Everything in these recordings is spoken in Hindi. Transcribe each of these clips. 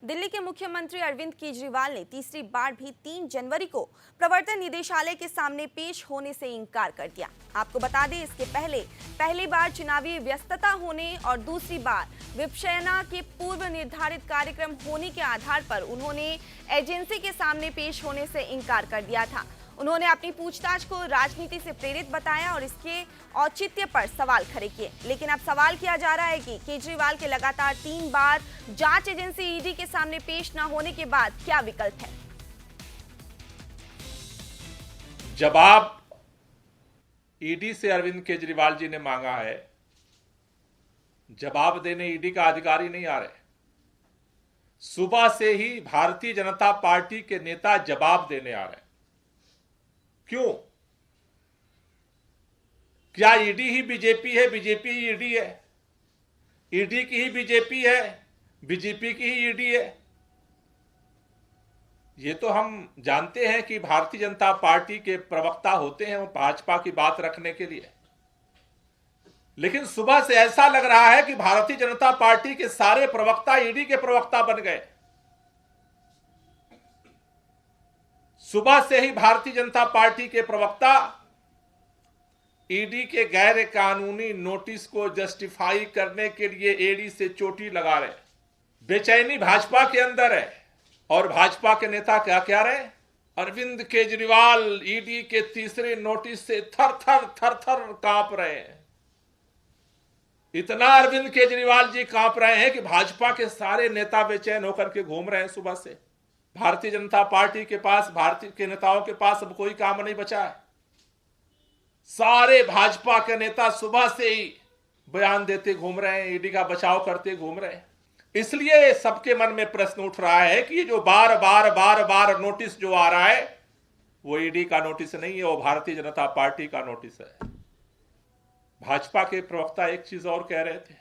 दिल्ली के मुख्यमंत्री अरविंद केजरीवाल ने तीसरी बार भी 3 जनवरी को प्रवर्तन निदेशालय के सामने पेश होने से इनकार कर दिया। आपको बता दें, इसके पहली बार चुनावी व्यस्तता होने और दूसरी बार विपश्यना के पूर्व निर्धारित कार्यक्रम होने के आधार पर उन्होंने एजेंसी के सामने पेश होने से इनकार कर दिया था। उन्होंने अपनी पूछताछ को राजनीति से प्रेरित बताया और इसके औचित्य पर सवाल खड़े किए। लेकिन अब सवाल किया जा रहा है कि केजरीवाल के लगातार 3 बार जांच एजेंसी ईडी के सामने पेश न होने के बाद क्या विकल्प है। जवाब ईडी से अरविंद केजरीवाल जी ने मांगा है। जवाब देने ईडी का अधिकारी नहीं आ रहे। सुबह से ही भारतीय जनता पार्टी के नेता जवाब देने आ रहे। क्यों? क्या ईडी ही बीजेपी है, बीजेपी ही ईडी है? ईडी की ही बीजेपी है, बीजेपी की ही ईडी है? ये तो हम जानते हैं कि भारतीय जनता पार्टी के प्रवक्ता होते हैं वो भाजपा की बात रखने के लिए, लेकिन सुबह से ऐसा लग रहा है कि भारतीय जनता पार्टी के सारे प्रवक्ता ईडी के प्रवक्ता बन गए। सुबह से ही भारतीय जनता पार्टी के प्रवक्ता ईडी के गैर कानूनी नोटिस को जस्टिफाई करने के लिए एड़ी से चोटी लगा रहे। बेचैनी भाजपा के अंदर है और भाजपा के नेता क्या कह रहे हैं? अरविंद केजरीवाल ईडी के तीसरे नोटिस से थर थर कांप रहे हैं। इतना अरविंद केजरीवाल जी कांप रहे हैं कि भाजपा के सारे नेता बेचैन होकर के घूम रहे हैं। सुबह से भारतीय जनता पार्टी के पास, भारतीय के नेताओं के पास अब कोई काम नहीं बचा है। सारे भाजपा के नेता सुबह से ही बयान देते घूम रहे हैं, ईडी का बचाव करते घूम रहे हैं। इसलिए सबके मन में प्रश्न उठ रहा है कि ये जो बार बार नोटिस जो आ रहा है वो ईडी का नोटिस नहीं है, वो भारतीय जनता पार्टी का नोटिस है। भाजपा के प्रवक्ता एक चीज और कह रहे थे।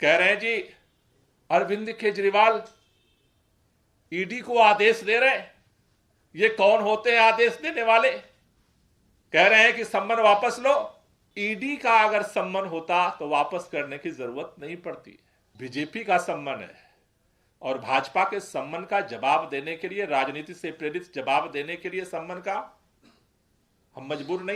कह रहे हैं जी अरविंद केजरीवाल ईडी को आदेश दे रहे हैं। ये कौन होते हैं आदेश देने वाले? कह रहे हैं कि सम्मन वापस लो। ईडी का अगर सम्मन होता तो वापस करने की जरूरत नहीं पड़ती। बीजेपी का सम्मन है और भाजपा के सम्मन का जवाब देने के लिए, राजनीति से प्रेरित जवाब देने के लिए सम्मन का हम मजबूर नहीं।